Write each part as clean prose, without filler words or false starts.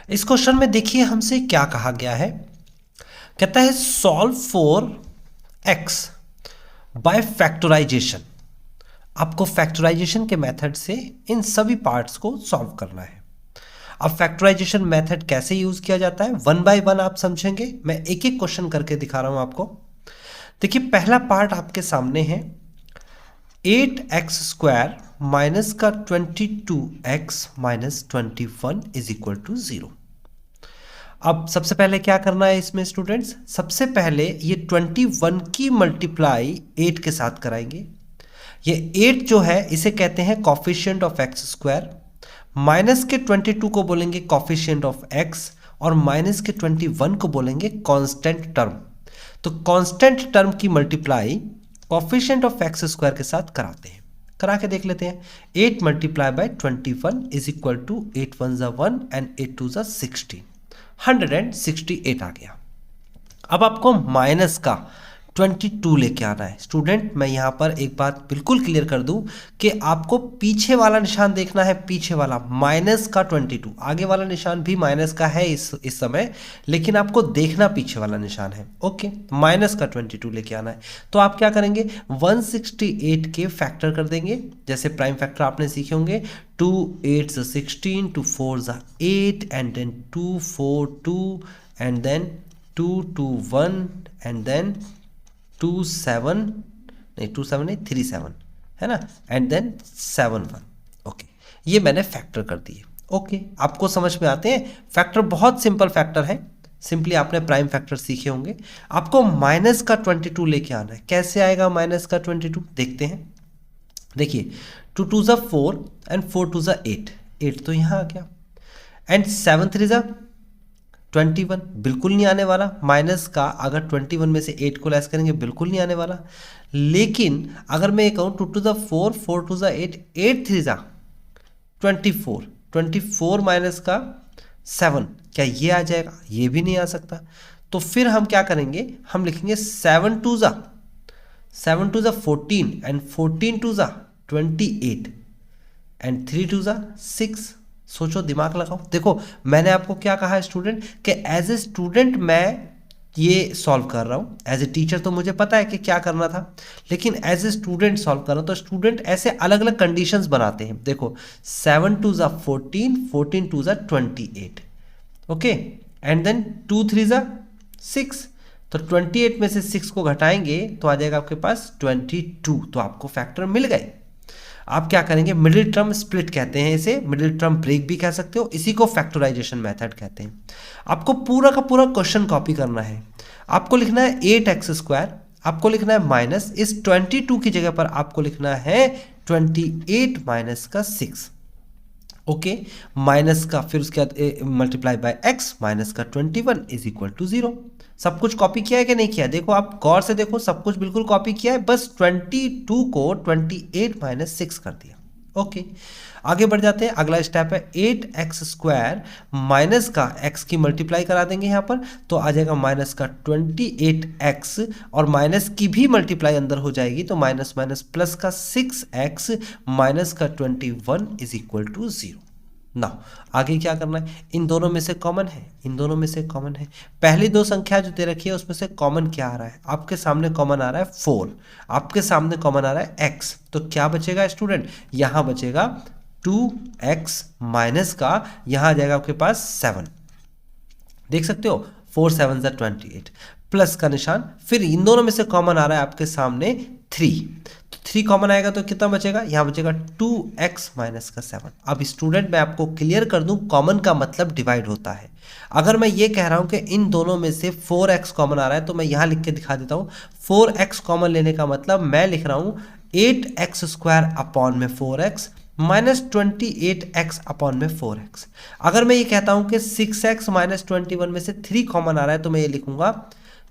इस क्वेश्चन में देखिए हमसे क्या कहा गया है। कहता है solve for x by factorization. आपको फैक्टराइजेशन के मेथड से इन सभी पार्ट्स को सॉल्व करना है। अब फैक्टराइजेशन मेथड कैसे यूज किया जाता है वन बाय वन आप समझेंगे। मैं एक एक क्वेश्चन करके दिखा रहा हूं आपको। देखिए पहला पार्ट आपके सामने है 8x² माइनस का 22x minus 21 is equal to 0। अब सबसे पहले क्या करना है इसमें स्टूडेंट्स, सबसे पहले ये 21 की मल्टीप्लाई 8 के साथ कराएंगे। ये 8 जो है इसे कहते हैं कॉफिशिएंट ऑफ x², माइनस के 22 को बोलेंगे कॉफिशिएंट ऑफ x और माइनस के 21 को बोलेंगे कांस्टेंट टर्म। तो कांस्टेंट टर्म की मल्टीप्लाई कॉफिशिएंट ऑफ x² के साथ कराते हैं। करा के देख लेते हैं। 8 multiply by 21 is equal to 8 1 ज़ा 1 एंड 8 2 ज़ा 16, 168 आ गया। अब आपको माइनस का 22 लेके आना है। स्टूडेंट मैं यहाँ पर एक बात बिल्कुल क्लियर कर दूं कि आपको पीछे वाला निशान देखना है, पीछे वाला माइनस का 22। आगे वाला निशान भी माइनस का है इस समय, लेकिन आपको देखना पीछे वाला निशान है। ओके, माइनस का 22 लेके आना है। तो आप क्या करेंगे, 168 के फैक्टर कर देंगे। जैसे प्राइम फैक्टर आपने सीखे होंगे, 2 8 16, 2 4 8 and then 2 4 2 and then 2 2 1 and then 2 7 नहीं 2 7 नहीं 3 7 है ना, एंड देन 7 1। ओके, ये मैंने फैक्टर कर दिए। ओके, आपको समझ में आते हैं। फैक्टर बहुत सिंपल फैक्टर है, सिंपली आपने प्राइम फैक्टर सीखे होंगे। आपको माइनस का 22 लेके आना है। कैसे आएगा माइनस का 22, देखते हैं। देखिए 2 2 ज़ा 4 एंड 4 2 ज़ा 8, 8 तो यहाँ आ गया, एंड 7 3 ज़ा 21, बिल्कुल नहीं आने वाला। माइनस का अगर 21 में से 8 को लेस करेंगे बिल्कुल नहीं आने वाला। लेकिन अगर मैं ये कहूँ 2 2 ज़ा 4, 4 2 ज़ा 8, 8 3 ज़ा 24, 24 माइनस का 7, क्या ये आ जाएगा? ये भी नहीं आ सकता। तो फिर हम क्या करेंगे, हम लिखेंगे 7 2 ज़ा 14 एंड 14 2 ज़ा 28 एंड 3 2 ज़ा 6। सोचो, दिमाग लगाओ। देखो मैंने आपको क्या कहा है स्टूडेंट, कि एज ए स्टूडेंट मैं ये सॉल्व कर रहा हूँ। एज ए टीचर तो मुझे पता है कि क्या करना था, लेकिन एज ए स्टूडेंट सॉल्व कर रहा हूँ। तो स्टूडेंट ऐसे अलग अलग कंडीशंस बनाते हैं। देखो 7 2 ज़ा 14, 14 2 ज़ा 28, ओके, एंड देन 2 3 ज़ा 6। तो 28 में से 6 को घटाएंगे तो आ जाएगा आपके पास 22। तो आपको फैक्टर मिल गए। आप क्या करेंगे, मिडिल टर्म स्प्लिट कहते हैं इसे, मिडिल टर्म ब्रेक भी कह सकते हो, इसी को फैक्टराइजेशन मेथड कहते हैं। आपको पूरा का पूरा क्वेश्चन कॉपी करना है। आपको लिखना है 8x², आपको लिखना है माइनस इस 22 की जगह पर आपको लिखना है 28 माइनस का 6। ओके, माइनस का फिर उसके बाद मल्टीप्लाई बाय x माइनस का 21 इज इक्वल टू 0। सब कुछ कॉपी किया है कि नहीं किया? देखो आप गौर से देखो, सब कुछ बिल्कुल कॉपी किया है, बस 22 को 28 माइनस 6 कर दिया। ओके, आगे बढ़ जाते हैं। अगला स्टेप है 8x² माइनस का x की मल्टीप्लाई करा देंगे यहाँ पर, तो आ जाएगा माइनस का 28x और माइनस की भी मल्टीप्लाई अंदर हो जाएगी, तो माइनस माइनस प्लस का 6x माइनस का 21 इज इक्वल टू 0। ना आगे क्या करना है, इन दोनों में से कॉमन है, इन दोनों में से कॉमन है। पहली दो संख्या जो दे रखी है उसमें से कॉमन क्या आ रहा है? आपके सामने कॉमन आ रहा है 4, आपके सामने कॉमन आ रहा है x। तो क्या बचेगा स्टूडेंट, यहां बचेगा 2x माइनस का, यहां आ जाएगा आपके पास 7। देख सकते हो 4 7 ज़ा 28, प्लस का निशान। फिर इन दोनों में से कॉमन आ रहा है आपके सामने 3, तो 3 कॉमन आएगा तो कितना बचेगा, यहाँ बचेगा 2x माइनस का 7। अब स्टूडेंट मैं आपको क्लियर कर दूं, कॉमन का मतलब डिवाइड होता है। अगर मैं ये कह रहा हूं कि इन दोनों में से 4x कॉमन आ रहा है, तो मैं यहाँ लिख के दिखा देता हूँ। 4x कॉमन लेने का मतलब मैं लिख रहा हूँ 8x² अपॉन में 4x माइनस 28x अपॉन में 4x। अगर मैं ये कहता हूं कि 6x माइनस 21 में से 3 कॉमन आ रहा है, तो मैं ये लिखूंगा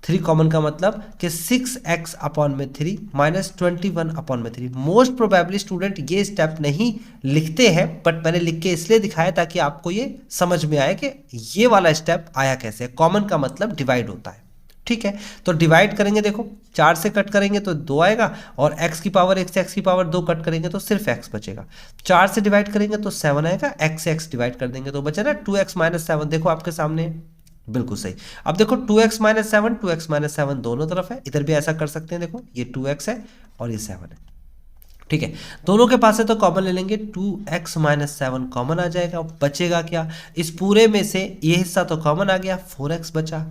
3 कॉमन का मतलब कि 6x अपॉन में 3 माइनस 21 अपॉन में 3। मोस्ट प्रोबेबली स्टूडेंट ये स्टेप नहीं लिखते हैं, बट मैंने लिख के इसलिए दिखाया ताकि आपको ये समझ में आए कि ये वाला स्टेप आया कैसे। कॉमन का मतलब डिवाइड होता है। ठीक है, तो डिवाइड करेंगे, देखो 4 से कट करेंगे तो 2 आएगा, और x की पावर 1 से x की पावर 2 कट करेंगे तो सिर्फ x बचेगा। 4 से डिवाइड करेंगे तो 7 आएगा, x से x डिवाइड कर देंगे तो बचा ना 2x माइनस 7, देखो आपके सामने है, बिल्कुल सही। अब देखो 2x माइनस 7, 2x माइनस 7 दोनों तरफ है, इधर भी ऐसा कर सकते हैं, देखो ये 2x है और ये 7 है, ठीक है। दोनों के पास है तो कॉमन ले लेंगे, 2x माइनस 7 कॉमन आ जाएगा, बचेगा क्या, इस पूरे में से ये हिस्सा तो कॉमन आ गया, 4x बचा,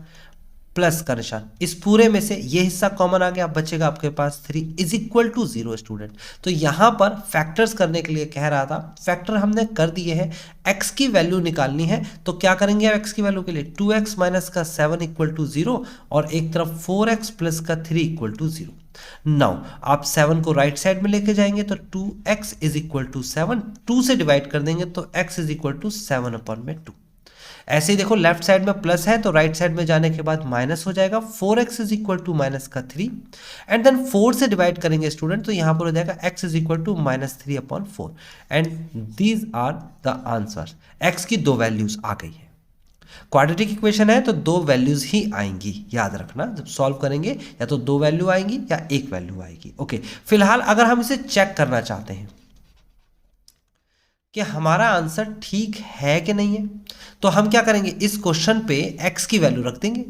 प्लस का निशान, इस पूरे में से ये हिस्सा कॉमन आ गया, बचेगा आपके पास 3 इज इक्वल टू 0 स्टूडेंट। तो यहां पर फैक्टर्स करने के लिए कह रहा था, फैक्टर हमने कर दिए हैं, x की वैल्यू निकालनी है तो क्या करेंगे x की वैल्यू के लिए 2x माइनस का 7 इक्वल टू 0 और एक तरफ 4x प्लस का 3 इक्वल टू 0। नाउ आप 7 को राइट साइड में लेके जाएंगे तो 2x इज इक्वल टू 7, 2 से डिवाइड कर देंगे तो x is equal to 7 upon में 2। ऐसे ही देखो लेफ्ट साइड में प्लस है तो राइट साइड में जाने के बाद माइनस हो जाएगा, 4x is equal to minus का 3 एंड देन 4 से डिवाइड करेंगे स्टूडेंट तो यहां पर हो जाएगा x is equal to minus 3 upon 4 and these are the answer. x की 2 वैल्यूज आ गई है। क्वाड्रेटिक इक्वेशन है तो 2 वैल्यूज ही आएंगी, याद रखना, जब सॉल्व करेंगे या तो 2 वैल्यू आएंगी या 1 वैल्यू आएगी। ओके, फिलहाल अगर हम इसे चेक करना चाहते हैं कि हमारा आंसर ठीक है कि नहीं है, तो हम क्या करेंगे, इस क्वेश्चन पे x की वैल्यू रख देंगे।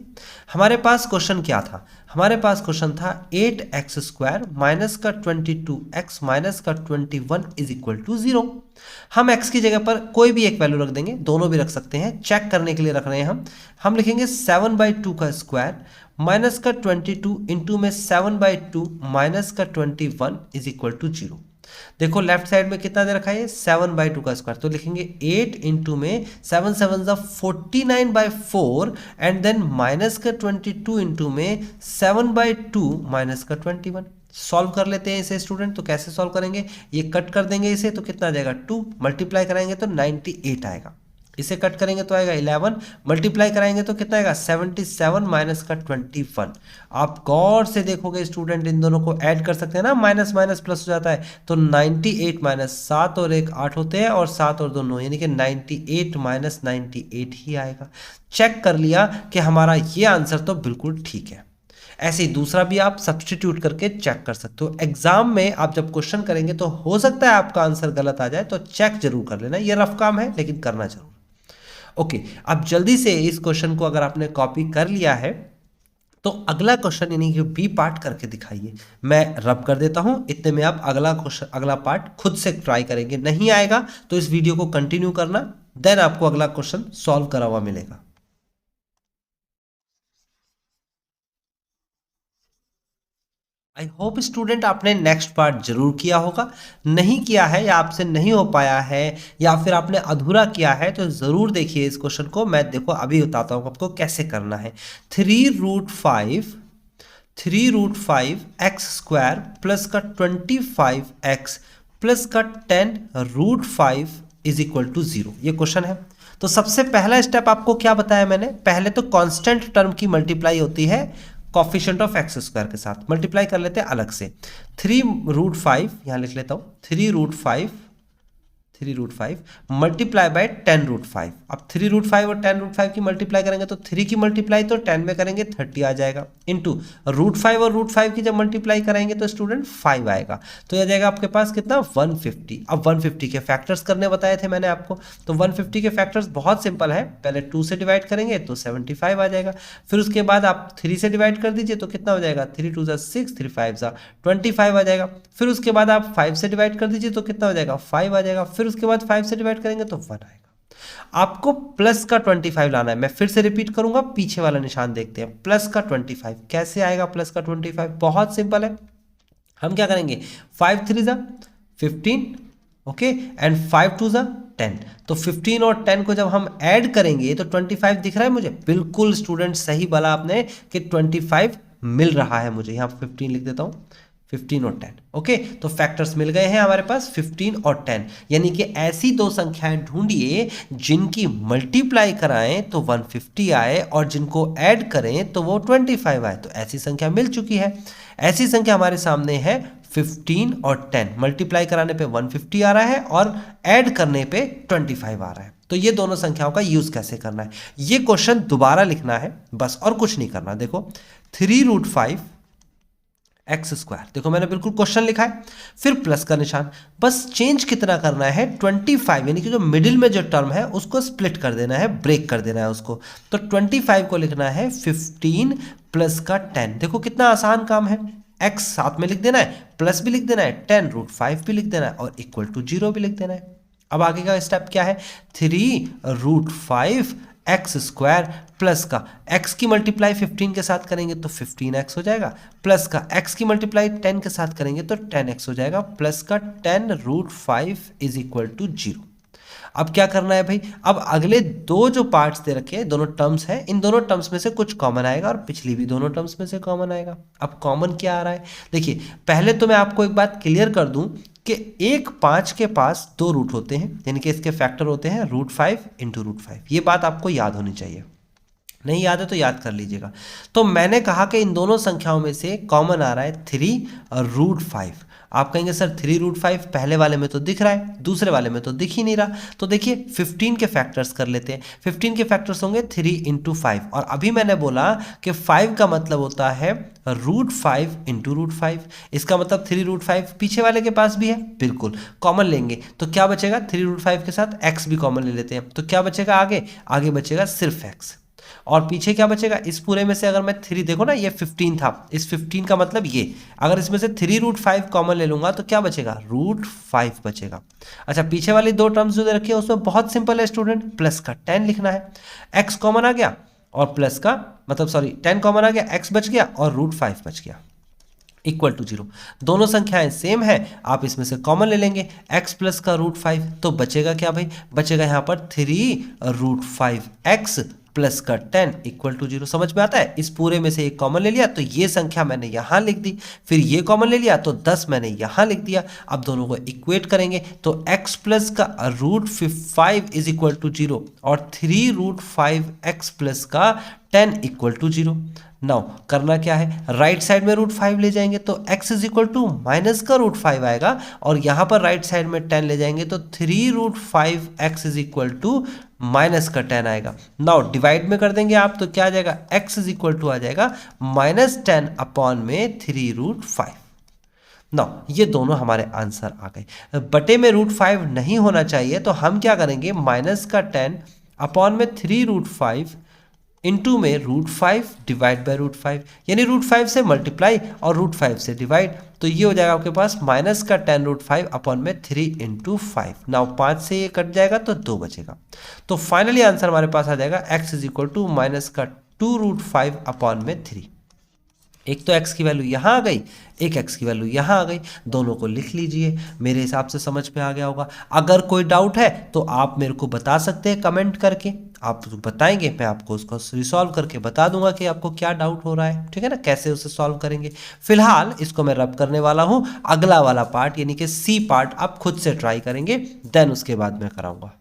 हमारे पास क्वेश्चन क्या था, हमारे पास क्वेश्चन था 8x स्क्वायर माइनस का 22x माइनस का 21 इज इक्वल टू 0। हम x की जगह पर कोई भी एक वैल्यू रख देंगे, दोनों भी रख सकते हैं, चेक करने के लिए रख रहे हैं हम लिखेंगे 7/2 का स्क्वायर माइनस का 22 इंटू में 7/2 माइनस का 21 इज इक्वल टू 0। देखो लेफ्ट साइड में कितना दे रखा है, 7/2 का स्क्वायर, तो लिखेंगे 8 इंटू में 7 7 49/4 एंड देन माइनस का 22 इंटू में 7/2 माइनस का 21। सॉल्व कर लेते हैं इसे स्टूडेंट, तो कैसे सॉल्व करेंगे, ये कट कर देंगे इसे तो कितना आ जाएगा 2, मल्टीप्लाई कराएंगे तो 98 आएगा, इसे कट करेंगे तो आएगा 11, मल्टीप्लाई कराएंगे तो कितना आएगा 77 माइनस का 21। आप गौर से देखोगे स्टूडेंट, इन दोनों को ऐड कर सकते हैं ना, माइनस माइनस प्लस हो जाता है, तो 98 माइनस 7 और 1 8 होते हैं और 7 और 2 9, यानी कि 98 माइनस 98 ही आएगा। चेक कर लिया कि हमारा ये आंसर तो बिल्कुल ठीक है। ऐसे ही दूसरा भी आप सब्स्टिट्यूट करके चेक कर सकते हो। एग्जाम में आप जब क्वेश्चन करेंगे तो हो सकता है आपका आंसर गलत आ जाए, तो चेक जरूर कर लेना, ये रफ काम है लेकिन करना जरूर। ओके, अब जल्दी से इस क्वेश्चन को अगर आपने कॉपी कर लिया है तो अगला क्वेश्चन यानी कि बी पार्ट करके दिखाइए। मैं रब कर देता हूं, इतने में आप अगला क्वेश्चन अगला पार्ट खुद से ट्राई करेंगे, नहीं आएगा तो इस वीडियो को कंटिन्यू करना, देन आपको अगला क्वेश्चन सॉल्व करा हुआ मिलेगा। आई होप स्टूडेंट आपने नेक्स्ट पार्ट जरूर किया होगा, नहीं किया है या आपसे नहीं हो पाया है या फिर आपने अधूरा किया है तो जरूर देखिए इस क्वेश्चन को। मैं देखो अभी बताता हूं आपको कैसे करना है। 3√5 एक्स स्क्वायर प्लस का 25x प्लस का 10√5 इज इक्वल टू 0, ये क्वेश्चन है। तो सबसे पहला स्टेप आपको क्या बताया मैंने, पहले तो कांस्टेंट टर्म की मल्टीप्लाई होती है कॉफिशिएंट ऑफ एक्स स्क्वायर के साथ, मल्टीप्लाई कर लेते हैं अलग से। 3√5 यहां लिख लेता हूं, 3√5 मल्टीप्लाई बाय 10√5। अब 3√5 और 10√5 की मल्टीप्लाई करेंगे तो 3 की मल्टीप्लाई तो 10 में करेंगे 30 आ जाएगा, इंटू √5 और √5 की जब मल्टीप्लाई करेंगे तो स्टूडेंट 5 आएगा, तो यह जाएगा आपके पास कितना 150। अब 150 के फैक्टर्स करने बताए थे मैंने आपको, तो 150 के फैक्टर्स बहुत सिंपल है, पहले 2 से डिवाइड करेंगे तो 75 आ जाएगा, फिर उसके बाद आप 3 से डिवाइड कर दीजिए तो कितना हो जाएगा 3 2 6 3 5 25 आ जाएगा, फिर उसके बाद आप 5 से डिवाइड कर दीजिए तो कितना हो जाएगा 5 आ जाएगा, फिर उसके बाद 5 से डिवाइड करेंगे तो 1 आएगा। आपको प्लस का 25 लाना है, मैं फिर से रिपीट करूंगा, पीछे वाला निशान देखते हैं। प्लस का 25 कैसे आएगा, प्लस का 25 बहुत सिंपल है, हम क्या करेंगे 5 3 15 ओके एंड 5 2 10, तो 15 और 10 को जब हम ऐड करेंगे तो 25 दिख रहा है मुझे, बिल्कुल स्टूडेंट सही बोला आपने कि 25 मिल रहा है मुझे, यहाँ 15 लिख देता हूँ, 15 और 10 ओके। तो फैक्टर्स मिल गए हैं हमारे पास 15 और 10, यानी कि ऐसी दो संख्याएं ढूंढिए जिनकी मल्टीप्लाई कराएं तो 150 आए और जिनको ऐड करें तो वो 25 आए, तो ऐसी संख्या मिल चुकी है। ऐसी संख्या हमारे सामने है 15 और 10, मल्टीप्लाई कराने पे 150 आ रहा है और ऐड करने पे 25 आ रहा है, तो ये दोनों संख्याओं का यूज कैसे करना है, ये क्वेश्चन दोबारा लिखना है बस, और कुछ नहीं करना। देखो 3√5 एक्स स्क्वायर, देखो मैंने बिल्कुल क्वेश्चन लिखा है, फिर प्लस का निशान, बस चेंज कितना करना है 25, यानी कि जो मिडिल में जो टर्म है उसको स्प्लिट कर देना है, ब्रेक कर देना है उसको। तो 25 को लिखना है 15 प्लस का 10। देखो कितना आसान काम है, एक्स साथ में लिख देना है, प्लस भी लिख देना है, 10√5 भी लिख देना है, और इक्वल टू 0 भी लिख देना है। अब आगे का स्टेप क्या है, 3√5 एक्स स्क्वायर प्लस का एक्स की मल्टीप्लाई 15 के साथ करेंगे तो 15x हो जाएगा, प्लस का एक्स की मल्टीप्लाई 10 के साथ करेंगे तो 10x हो जाएगा, प्लस का 10√5 इज इक्वल टू 0। अब क्या करना है भाई, अब अगले दो जो पार्ट्स दे रखे हैं, दोनों टर्म्स हैं, इन दोनों टर्म्स में से कुछ कॉमन आएगा और पिछली भी दोनों टर्म्स में से कॉमन आएगा। अब कॉमन क्या आ रहा है, देखिए पहले तो मैं आपको एक बात क्लियर कर दूं कि एक 5 के पास 2 रूट होते हैं, यानी कि इसके फैक्टर होते हैं √5 × √5। ये बात आपको याद होनी चाहिए, नहीं याद है तो याद कर लीजिएगा। तो मैंने कहा कि इन दोनों संख्याओं में से कॉमन आ रहा है 3√5। आप कहेंगे सर 3√5 पहले वाले में तो दिख रहा है, दूसरे वाले में तो दिख ही नहीं रहा। तो देखिए 15 के फैक्टर्स कर लेते हैं। 15 के फैक्टर्स होंगे 3 × 5, और अभी मैंने बोला कि 5 का मतलब होता है √5 × √5। इसका मतलब 3√5 पीछे वाले के पास भी है, बिल्कुल कॉमन लेंगे तो क्या बचेगा, 3√5 के साथ x भी कॉमन ले लेते हैं, तो क्या बचेगा आगे बचेगा सिर्फ x, और पीछे क्या बचेगा, इस पूरे में से अगर मैं 3, देखो ना ये 15 था, इस 15 का मतलब ये, अगर इसमें से 3√5 कॉमन ले लूंगा तो क्या बचेगा, √5 बचेगा। अच्छा पीछे वाली दो टर्म्स जो दे रखी है उसमें बहुत सिंपल है स्टूडेंट, प्लस का 10 लिखना है, x कॉमन आ गया और प्लस का मतलब 10 कॉमन आ गया, x बच गया और √5 बच गया, इक्वल टू 0। दोनों संख्याएं सेम है, आप इसमें से कॉमन ले लेंगे x प्लस का √5, तो बचेगा क्या भाई, बचेगा यहाँ पर 3√5x प्लस का 10 इक्वल टू 0। समझ में आता है, इस पूरे में से एक कॉमन ले लिया तो ये संख्या मैंने यहाँ लिख दी, फिर ये कॉमन ले लिया तो 10 मैंने यहाँ लिख दिया। अब दोनों को इक्वेट करेंगे तो x प्लस का √5 इज इक्वल टू 0 और 3√5x प्लस का 10 इक्वल टू 0। नाउ करना क्या है, राइट साइड में √5 ले जाएंगे तो x is equal to minus का √5 आएगा, और यहाँ पर राइट साइड में 10 ले जाएंगे तो 3√5x is equal to minus का 10 आएगा। नाउ डिवाइड में कर देंगे आप तो क्या आ जाएगा, x इज इक्वल टू आ जाएगा -10 अपॉन में 3√5। नाउ ये दोनों हमारे आंसर आ गए। बटे में √5 नहीं होना चाहिए तो हम क्या करेंगे, माइनस का 10 अपॉन में 3√5 इनटू में √5 डिवाइड बाय √5, यानी √5 से मल्टीप्लाई और √5 से डिवाइड, तो ये हो जाएगा आपके पास माइनस का 10√5 अपॉन में 3 × 5। नाउ 5 से ये कट जाएगा तो 2 बचेगा, तो फाइनली आंसर हमारे पास आ जाएगा x is equal to minus का 2√5 अपॉन में 3। एक तो x की वैल्यू यहाँ आ गई, एक x की वैल्यू यहाँ आ गई, दोनों को लिख लीजिए। मेरे हिसाब से समझ में आ गया होगा। अगर कोई डाउट है तो आप मेरे को बता सकते हैं कमेंट करके, आप बताएंगे मैं आपको उसको रिसॉल्व करके बता दूंगा कि आपको क्या डाउट हो रहा है, ठीक है ना, कैसे उसे सॉल्व करेंगे। फिलहाल इसको मैं रब करने वाला हूँ, अगला वाला पार्ट यानी कि सी पार्ट आप खुद से ट्राई करेंगे, देन उसके बाद मैं कराऊंगा।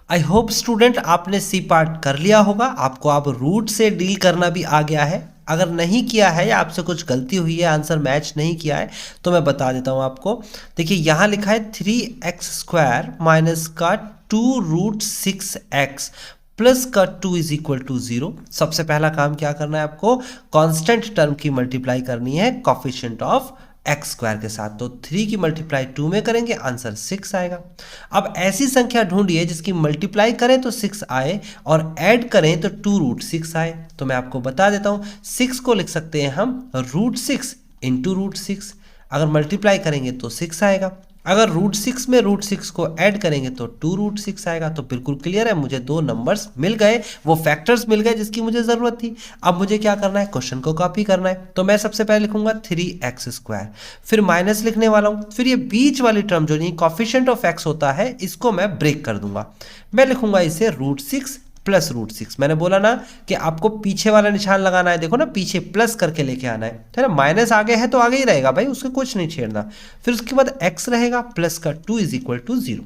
आई होप स्टूडेंट आपने सी पार्ट कर लिया होगा, आपको अब रूट से डील करना भी आ गया है। अगर नहीं किया है या आपसे कुछ गलती हुई है, आंसर मैच नहीं किया है, तो मैं बता देता हूं आपको। देखिए यहाँ लिखा है 3x² माइनस का 2√6x प्लस का 2 इज इक्वल टू 0। सबसे पहला काम क्या करना है आपको, कांस्टेंट टर्म की मल्टीप्लाई करनी है कोफिशिएंट ऑफ x² के साथ, तो 3 की मल्टीप्लाई 2 में करेंगे, आंसर 6 आएगा। अब ऐसी संख्या ढूंढिए जिसकी मल्टीप्लाई करें तो 6 आए और ऐड करें तो 2√6 आए। तो मैं आपको बता देता हूं, 6 को लिख सकते हैं हम √6 इंटू √6, अगर मल्टीप्लाई करेंगे तो 6 आएगा, अगर √6 में √6 को ऐड करेंगे तो 2√6 आएगा। तो बिल्कुल क्लियर है, मुझे दो नंबर्स मिल गए, वो फैक्टर्स मिल गए जिसकी मुझे जरूरत थी। अब मुझे क्या करना है, क्वेश्चन को कॉपी करना है। तो मैं सबसे पहले लिखूंगा 3x², फिर माइनस लिखने वाला हूं, फिर ये बीच वाली टर्म जो नहीं कोफिशिएंट ऑफ x होता है, इसको मैं ब्रेक कर दूंगा। मैं लिखूंगा इसे √6 प्लस √6। मैंने बोला ना कि आपको पीछे वाला निशान लगाना है, देखो ना पीछे प्लस करके लेके आना है ना, माइनस आगे है तो आगे ही रहेगा भाई, उसको कुछ नहीं छेड़ना। फिर उसके बाद x रहेगा प्लस का 2 इज इक्वल टू 0।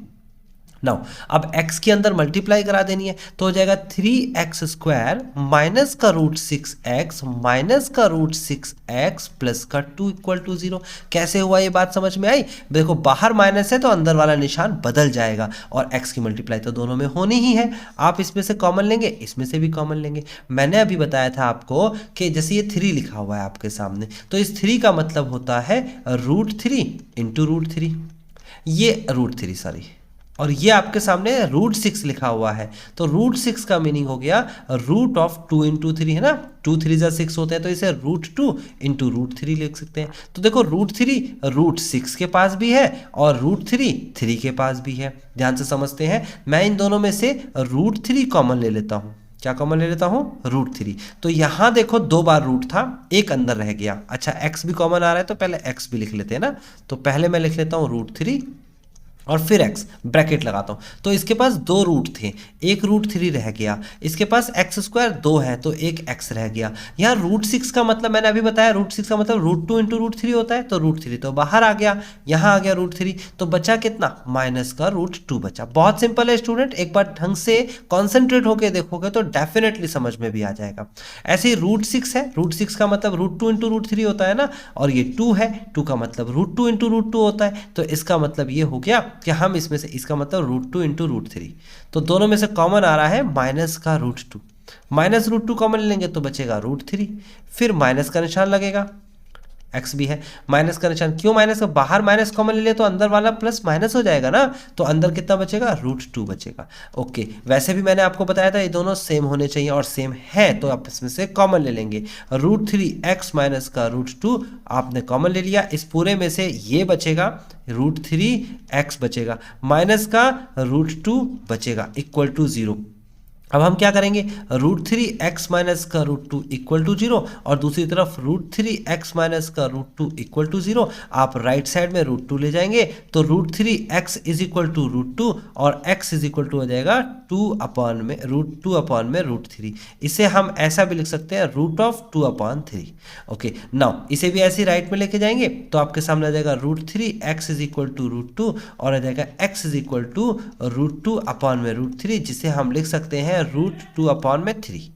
नाउ अब x के अंदर मल्टीप्लाई करा देनी है, तो हो जाएगा 3x² माइनस का रूट 6x माइनस का रूट 6x प्लस का 2 इक्वल टू 0। कैसे हुआ ये बात समझ में आई? देखो बाहर माइनस है तो अंदर वाला निशान बदल जाएगा, और x की मल्टीप्लाई तो दोनों में होनी ही है। आप इसमें से कॉमन लेंगे, इसमें से भी कॉमन लेंगे। मैंने अभी बताया था आपको कि जैसे ये 3 लिखा हुआ है आपके सामने, तो इस 3 का मतलब होता है √3 इंटू √3, ये √3 सॉरी, और ये आपके सामने √6 लिखा हुआ है, तो √6 का मीनिंग हो गया √2 इंटू 3 है ना, 2 3 जा 6 होते हैं, तो इसे √2 इंटू √3 लिख सकते हैं। तो देखो √3 √6 के पास भी है और √3 3 के पास भी है। ध्यान से समझते हैं, मैं इन दोनों में से √3 कॉमन ले लेता हूँ। क्या कॉमन ले लेता हूँ? √3। तो यहाँ देखो 2 बार रूट था, एक अंदर रह गया। अच्छा x भी कॉमन आ रहा है तो पहले x भी लिख लेते हैं ना, तो पहले मैं लिख लेता हूँ √3 और फिर x ब्रैकेट लगाता हूँ। तो इसके पास 2 रूट थे, एक √3 रह गया, इसके पास x² 2 है तो एक x रह गया। यहाँ √6 का मतलब मैंने अभी बताया, √6 का मतलब √2 इंटू √3 होता है, तो √3 तो बाहर आ गया, यहाँ आ गया √3, तो बचा कितना? माइनस का √2 बचा। बहुत सिंपल है स्टूडेंट, एक बार ढंग से कॉन्सेंट्रेट होकर देखोगे तो डेफिनेटली समझ में भी आ जाएगा। ऐसे ही √6 है, √6 का मतलब √2 इंटू √3 होता है ना, और ये 2 है, 2 का मतलब √2 इंटू √2 होता है, तो इसका मतलब ये हो गया कि हम इसमें से, इसका मतलब √2 इंटू √3, तो दोनों में से कॉमन आ रहा है माइनस का √2, माइनस √2 कॉमन लेंगे तो बचेगा √3, फिर माइनस का निशान लगेगा, x भी है, माइनस का निशान, क्यों माइनस का? बाहर माइनस कॉमन ले लिया तो अंदर वाला प्लस माइनस हो जाएगा ना, तो अंदर कितना बचेगा? √2 बचेगा। ओके, वैसे भी मैंने आपको बताया था ये दोनों सेम होने चाहिए, और सेम है तो आप इसमें से कॉमन ले लेंगे। √3x माइनस का √2 आपने कॉमन ले लिया, इस पूरे में से ये बचेगा √3x बचेगा, माइनस का √2 बचेगा इक्वल टू 0। अब हम क्या करेंगे? √3x माइनस का √2 इक्वल टू 0, और दूसरी तरफ √3x माइनस का √2 इक्वल टू 0। आप राइट साइड में √2 ले जाएंगे तो √3x इज इक्वल टू √2 और x इज इक्वल टू हो जाएगा √2/√3। इसे हम ऐसा भी लिख सकते हैं √2/3। ओके, नाउ इसे भी ऐसे राइट में लेके जाएंगे तो आपके सामने आ जाएगा √3x इज इक्वल टू √2 और आ जाएगा x इज इक्वल टू √2/√3, जिसे हम लिख सकते हैं √2/3।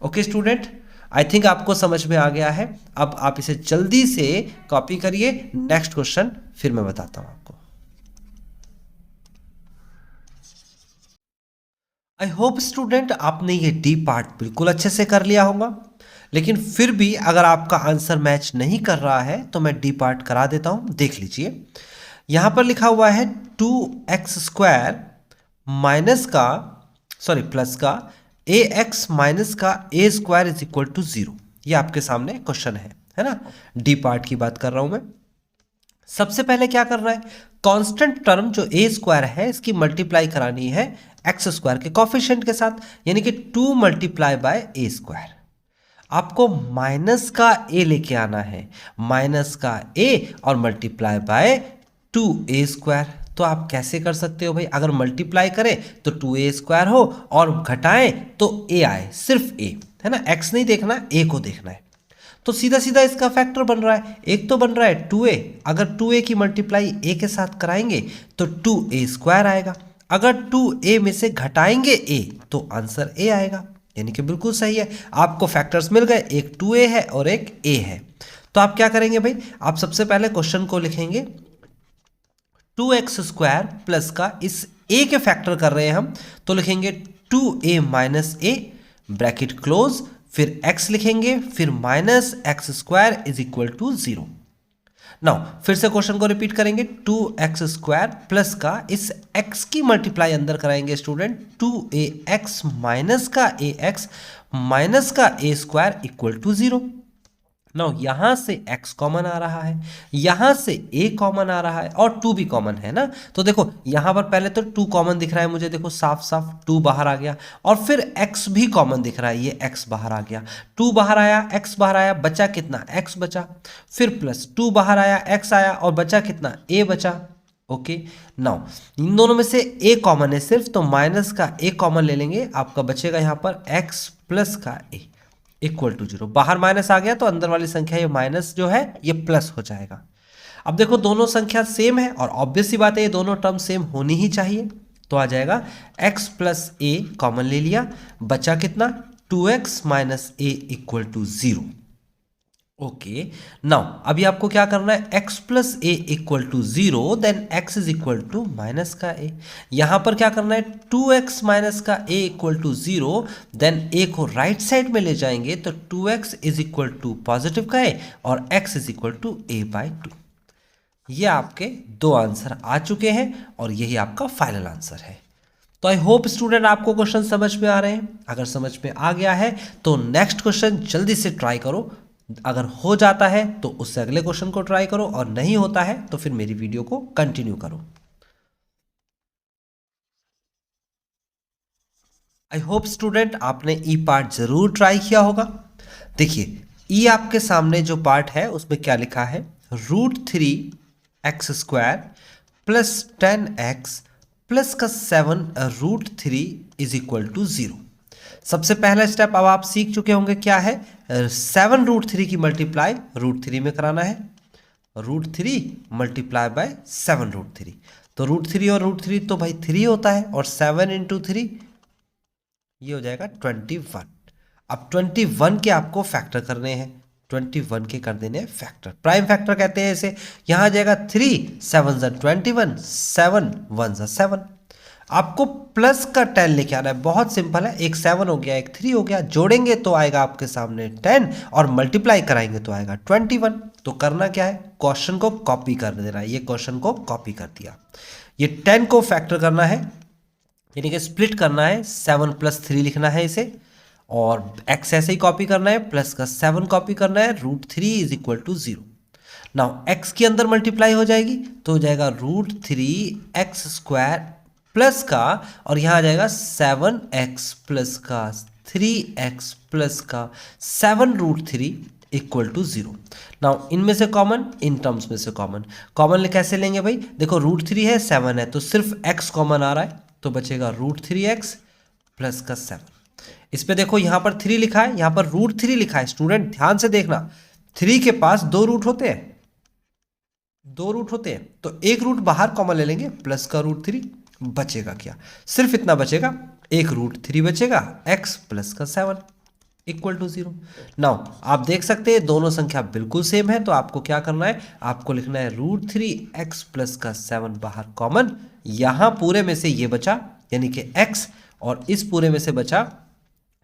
ओके स्टूडेंट, आई थिंक आपको समझ में आ गया है। अब आप इसे जल्दी से कॉपी करिए, नेक्स्ट क्वेश्चन फिर मैं बताता हूं आपको। आई होप स्टूडेंट आपने ये डी पार्ट बिल्कुल अच्छे से कर लिया होगा, लेकिन फिर भी अगर आपका आंसर मैच नहीं कर रहा है तो मैं डी पार्ट करा देता हूं, देख लीजिए। यहां पर लिखा हुआ है 2x² माइनस का प्लस का ax माइनस का a² इज इक्वल टू 0। ये आपके सामने क्वेश्चन है ना, डी पार्ट की बात कर रहा हूं मैं। सबसे पहले क्या करना है? कांस्टेंट टर्म जो a² है इसकी मल्टीप्लाई करानी है x² के कोफिशिएंट के साथ, यानी कि 2 मल्टीप्लाई बाय a²। आपको माइनस का a लेके आना है, माइनस का a और मल्टीप्लाई बाय 2a²। तो आप कैसे कर सकते हो भाई? अगर मल्टीप्लाई करें तो 2a² हो और घटाएं तो a आए, सिर्फ a है ना, x नहीं देखना, a को देखना है। तो सीधा सीधा इसका फैक्टर बन रहा है, एक तो बन रहा है 2a, अगर 2a की मल्टीप्लाई a के साथ कराएंगे तो 2a² आएगा, अगर 2a में से घटाएंगे a तो आंसर a आएगा, यानी कि बिल्कुल सही है। आपको फैक्टर्स मिल गए, एक 2a है और एक a है। तो आप क्या करेंगे भाई? आप सबसे पहले क्वेश्चन को लिखेंगे 2x² प्लस का, इस a के फैक्टर कर रहे हैं हम तो लिखेंगे 2a minus a bracket close, फिर x लिखेंगे, फिर minus x² is equal to 0। Now फिर से क्वेश्चन को रिपीट करेंगे, 2x² प्लस का इस x की मल्टीप्लाई अंदर कराएंगे स्टूडेंट, 2ax माइनस का ax माइनस का a² इक्वल टू 0। नाउ यहां से x कॉमन आ रहा है, यहां से a कॉमन आ रहा है और 2 भी कॉमन है ना, तो देखो यहां पर पहले तो 2 कॉमन दिख रहा है मुझे, देखो साफ साफ 2 बाहर आ गया, और फिर x भी कॉमन दिख रहा है, ये x बाहर आ गया, 2 बाहर आया, x बाहर आया, बचा कितना? x बचा, फिर प्लस 2 बाहर आया, x आया और बचा कितना? a बचा। ओके, नाउ इन दोनों में से a कॉमन है सिर्फ, तो माइनस का a कॉमन ले लेंगे, आपका बचेगा यहां पर x प्लस का a इक्वल टू 0। बाहर माइनस आ गया तो अंदर वाली संख्या ये माइनस जो है ये प्लस हो जाएगा। अब देखो दोनों संख्या सेम है और ऑब्वियस सी बात है ये दोनों टर्म सेम होनी ही चाहिए, तो आ जाएगा x प्लस ए कॉमन ले लिया, बचा कितना 2x minus a equal to 0। Okay, now अभी आपको क्या करना है, x plus a equal to 0 then x is equal to minus का a। यहां पर क्या करना है, 2x माइनस का a equal to 0 then a को राइट साइड में ले जाएंगे तो 2x is equal to positive का a और x is equal to a by 2। ये आपके दो आंसर आ चुके हैं और यही आपका फाइनल आंसर है। तो आई होप स्टूडेंट आपको क्वेश्चन समझ में आ रहे हैं। अगर समझ में आ गया है तो नेक्स्ट क्वेश्चन जल्दी से ट्राई करो, अगर हो जाता है तो उससे अगले क्वेश्चन को ट्राई करो और नहीं होता है तो फिर मेरी वीडियो को कंटिन्यू करो। आई होप स्टूडेंट आपने ई पार्ट जरूर ट्राई किया होगा। देखिए ई आपके सामने जो पार्ट है उसमें क्या लिखा है, √3x² प्लस 10x प्लस का 7 √3 इज इक्वल टू 0। सबसे पहला स्टेप अब आप सीख चुके होंगे क्या है, 7 √3 की मल्टीप्लाई √3 में कराना है, √3 मल्टीप्लाई बाय 7 √3। तो √3 और √3 तो भाई 3 होता है और 7 इंटू 3 ये हो जाएगा 21। अब 21 के आपको फैक्टर करने हैं, 21 के कर देने हैं फैक्टर, प्राइम फैक्टर कहते हैं इसे। यहां आ जाएगा 3 7 21, 7 1 7। आपको प्लस का 10 लेके आना है, बहुत सिंपल है, एक 7 हो गया एक 3 हो गया, जोड़ेंगे तो आएगा आपके सामने 10 और मल्टीप्लाई कराएंगे तो आएगा 21। तो करना क्या है, क्वेश्चन को कॉपी कर देना है। ये क्वेश्चन को कॉपी कर दिया, ये 10 को फैक्टर करना है यानी कि स्प्लिट करना है, 7 प्लस 3 लिखना है इसे और x ऐसे ही कॉपी करना है, प्लस का 7 कॉपी करना है, √3 is equal to 0। Now x के अंदर मल्टीप्लाई हो जाएगी तो हो जाएगा √3x² प्लस का और यहां आ जाएगा 7x प्लस का 3x प्लस का 7 √3 इक्वल टू 0। नाउ इनमें से कॉमन, इन टर्म्स में से कॉमन, कॉमन कैसे लेंगे भाई, देखो √3 है 7 है तो सिर्फ x कॉमन आ रहा है तो बचेगा √3x प्लस का 7। इस पे देखो यहां पर 3 लिखा है, यहां पर √3 लिखा है, स्टूडेंट ध्यान से देखना, 3 के पास 2 रूट होते हैं, 2 रूट होते हैं तो एक रूट बाहर कॉमन ले लेंगे, प्लस का √3 बचेगा क्या, सिर्फ इतना बचेगा, एक √3 बचेगा, x प्लस का 7 इक्वल टू 0। नाउ आप देख सकते हैं दोनों संख्या बिल्कुल सेम है तो आपको क्या करना है, आपको लिखना है √3x प्लस का 7 बाहर कॉमन, यहां पूरे में से ये बचा यानी कि x और इस पूरे में से बचा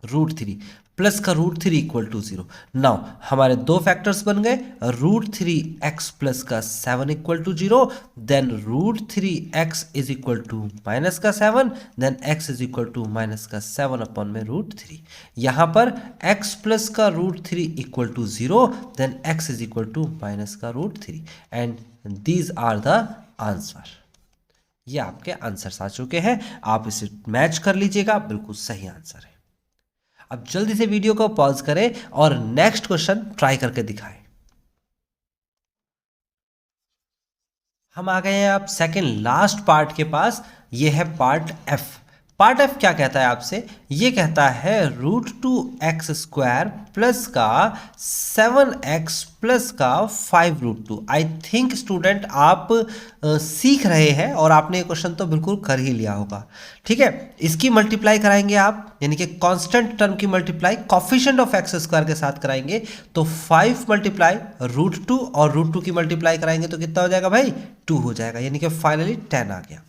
√3 प्लस का √3 इक्वल टू 0। नाउ हमारे दो फैक्टर्स बन गए, √3x प्लस का 7 equal to 0 then √3x is equal to minus का 7 then x is equal to minus का 7 अपॉन में √3। यहां पर x प्लस का √3 equal to 0 then x is equal to minus का √3 and these are the answer. ये आपके आंसर्स आ चुके हैं, आप इसे मैच कर लीजिएगा, बिल्कुल सही आंसर है। अब जल्दी से वीडियो को पॉज करें और नेक्स्ट क्वेश्चन ट्राई करके दिखाएं। हम आ गए हैं आप सेकंड लास्ट पार्ट के पास, ये है पार्ट एफ। पार्ट एफ क्या कहता है आपसे, ये कहता है √2x² प्लस का 7x प्लस का 5√2। आई थिंक स्टूडेंट आप सीख रहे हैं और आपने ये क्वेश्चन तो बिल्कुल कर ही लिया होगा। ठीक है, इसकी मल्टीप्लाई कराएंगे आप यानी कि कांस्टेंट टर्म की मल्टीप्लाई कोफिशिएंट ऑफ x² के साथ कराएंगे तो 5 मल्टीप्लाई √2 और √2 की मल्टीप्लाई कराएंगे तो कितना हो जाएगा भाई, 2 हो जाएगा यानी कि फाइनली 10 आ गया।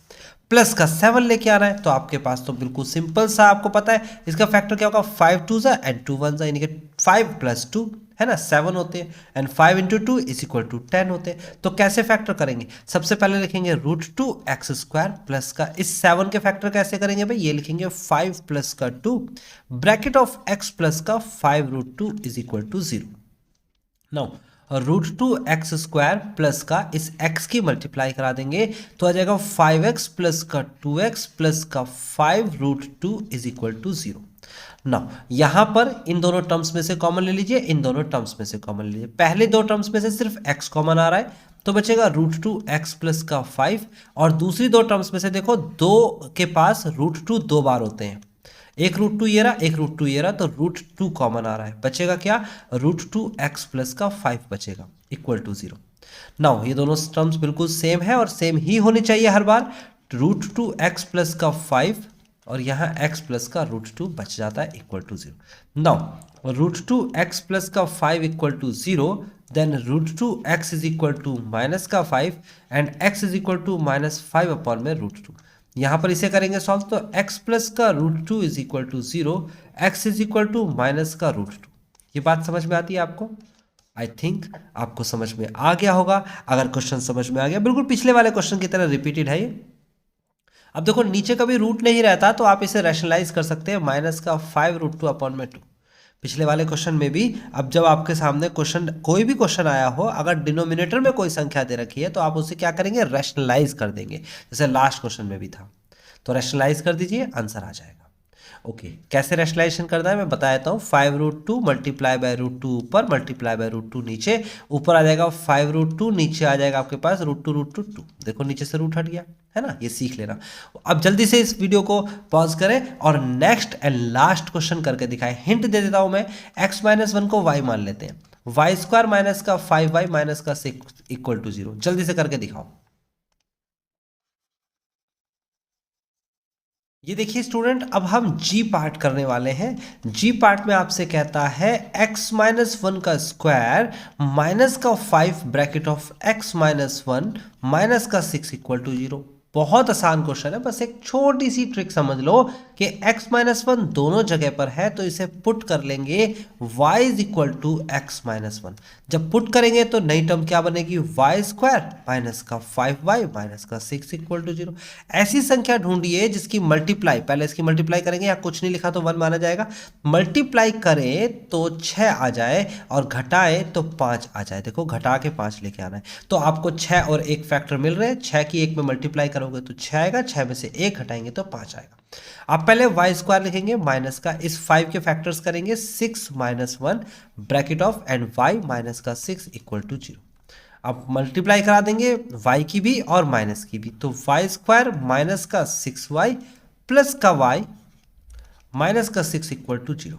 प्लस का 7 लेके आ रहा है तो आपके पास तो बिल्कुल सिंपल सा, आपको पता है इसका फैक्टर क्या होगा, 5 2 एंड 2 1 यानी कि 5 प्लस 2 है ना 7 होते हैं and 5 into 2 is equal to 10 होते हैं। तो कैसे फैक्टर करेंगे, सबसे पहले लिखेंगे √2x² प्लस का, इस 7 के फैक्टर कैसे करेंगे भाई, ये लिखेंगे 5 प्लस का 2 ब्रैकेट ऑफ x प्लस का 5√2 is equal to 0। Now √2x² plus का इस x की मल्टीप्लाई करा देंगे तो आ जाएगा 5x प्लस का 2x प्लस का 5√2 इज इक्वल टू 0। नाउ यहां पर इन दोनों टर्म्स में से कॉमन ले लीजिए, इन दोनों टर्म्स में से कॉमन लीजिए। पहले दो टर्म्स में से सिर्फ x कॉमन आ रहा है तो बचेगा √2x प्लस का 5 और दूसरी दो टर्म्स में से देखो 2 के पास √2 दो बार होते हैं, एक √2 ये रहा, एक √2 ये रहा तो √2 कॉमन आ रहा है, बचेगा क्या, √2x प्लस का 5 बचेगा इक्वल टू 0। नाउ ये दोनों टर्म्स बिल्कुल सेम है और सेम ही होनी चाहिए हर बार। x प्लस का 5 और यहाँ x प्लस का √2 बच जाता है equal to 0। Now √2x plus का 5 equal to 0, then √2x is equal to minus का 5 and x is equal to -5 upon में √2। यहाँ पर इसे करेंगे सॉल्व तो x प्लस का √2 is equal to 0, x is equal to minus का √2। ये बात समझ में आती है आपको? आई थिंक आपको समझ में आ गया होगा। अगर क्वेश्चन समझ में आ गया, बिल्कुल पिछले वाले क्वेश्चन की तरह रिपीटेड है ये। अब देखो नीचे कभी रूट नहीं रहता तो आप इसे रैशनलाइज कर सकते हैं माइनस का 5√2 अपॉन में 2। पिछले वाले क्वेश्चन में भी अब जब आपके सामने क्वेश्चन कोई भी क्वेश्चन आया हो, अगर डिनोमिनेटर में कोई संख्या दे रखी है तो आप उसे क्या करेंगे, रैशनलाइज कर देंगे, जैसे लास्ट क्वेश्चन में भी था। तो रैशनलाइज कर दीजिए, आंसर आ जाएगा। ओके कैसे रैशनलाइजेशन करना है मैं बता देता हूँ। 5√2 मल्टीप्लाई बाय √2 ऊपर, मल्टीप्लाई बाय √2 नीचे, ऊपर आ जाएगा 5√2, नीचे आ जाएगा आपके पास √2 2। देखो नीचे से रूट हट गया है ना, ये सीख लेना। अब जल्दी से इस वीडियो को पॉज करें और नेक्स्ट एंड लास्ट क्वेश्चन करके दिखाएं। हिंट दे देता हूं मैं, x-1 को y मान लेते हैं, y² माइनस का 5y माइनस का 6 इक्वल टू 0। जल्दी से करके दिखाओ। ये देखिए स्टूडेंट, अब हम जी पार्ट करने वाले हैं। जी पार्ट में आपसे कहता है x-1 का स्क्वायर माइनस का 5 ब्रैकेट ऑफ x-1 माइनस का 6 इक्वल टू 0। बहुत आसान क्वेश्चन है, बस एक छोटी सी ट्रिक समझ लो कि x-1 दोनों जगह पर है तो इसे पुट कर लेंगे y is equal to x-1। जब पुट करेंगे तो नई टर्म क्या बनेगी, y² माइनस का 5y माइनस का 6 इक्वल टू 0। ऐसी संख्या ढूंढिए जिसकी मल्टीप्लाई, पहले इसकी मल्टीप्लाई करेंगे, या कुछ नहीं लिखा तो 1 माना जाएगा, मल्टीप्लाई करें तो 6 आ जाए और घटाए तो 5 आ जाए। देखो घटा के 5 लेके आना है तो आपको 6 और 1 फैक्टर मिल रहे हैं, 6 की 1 में मल्टीप्लाई करोगे तो 6 आएगा, 6 में से 1 घटाएंगे तो 5 आएगा। आप पहले y² लिखेंगे माइनस का, इस 5 के फैक्टर्स करेंगे 6 - 1 bracket of and y minus का 6 इक्वल टू 0। अब मल्टीप्लाई करा देंगे y की भी और माइनस की भी, तो y² माइनस का 6y प्लस का y माइनस का 6 इक्वल टू 0।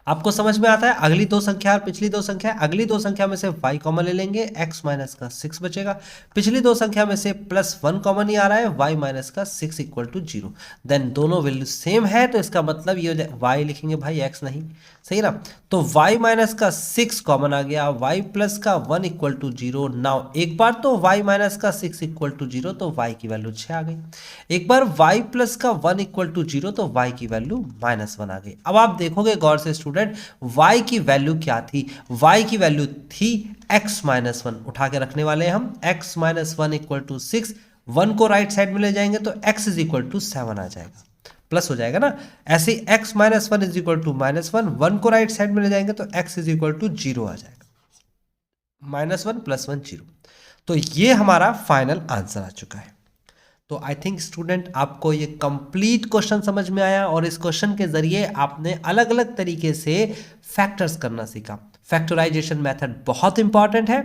आपको समझ में आता है? अगली दो संख्या और पिछली दो संख्या, अगली दो संख्या में से y कॉमन ले लेंगे, x माइनस का 6 बचेगा। पिछली दो संख्या में से +1 कॉमन ही आ रहा है, y माइनस का 6 इक्वल टू 0। देन दोनों वैल्यू सेम है तो इसका मतलब ये y लिखेंगे भाई, x नहीं, सही ना। तो y माइनस का 6 कॉमन आ गया, y प्लस का 1 इक्वल टू 0। नाउ एक बार तो y माइनस का 6 इक्वल टू 0 तो y की वैल्यू 6 आ गई, एक बार y प्लस का 1 इक्वल टू 0 तो y की वैल्यू -1 आ गई। अब आप देखोगे गौर से स्टूडेंट, y की वैल्यू क्या थी, y की वैल्यू थी x-1, उठा के रखने वाले हैं हम, x-1 इक्वल टू 6, 1 को राइट साइड में ले जाएंगे तो x इज इक्वल टू 7 आ जाएगा, प्लस हो जाएगा ना। ऐसे ही x-1 इज इक्वल टू -1, 1 को राइट साइड में ले जाएंगे तो x इज इक्वल टू 0 आ जाएगा, -1 + 1 0। तो ये हमारा फाइनल आंसर आ चुका है। तो आई थिंक स्टूडेंट आपको ये कंप्लीट क्वेश्चन समझ में आया और इस क्वेश्चन के जरिए आपने अलग अलग तरीके से फैक्टर्स करना सीखा। फैक्टराइजेशन मेथड बहुत इंपॉर्टेंट है,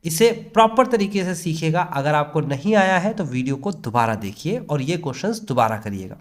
इसे प्रॉपर तरीके से सीखिएगा। अगर आपको नहीं आया है तो वीडियो को दोबारा देखिए और ये क्वेश्चंस दोबारा करिएगा।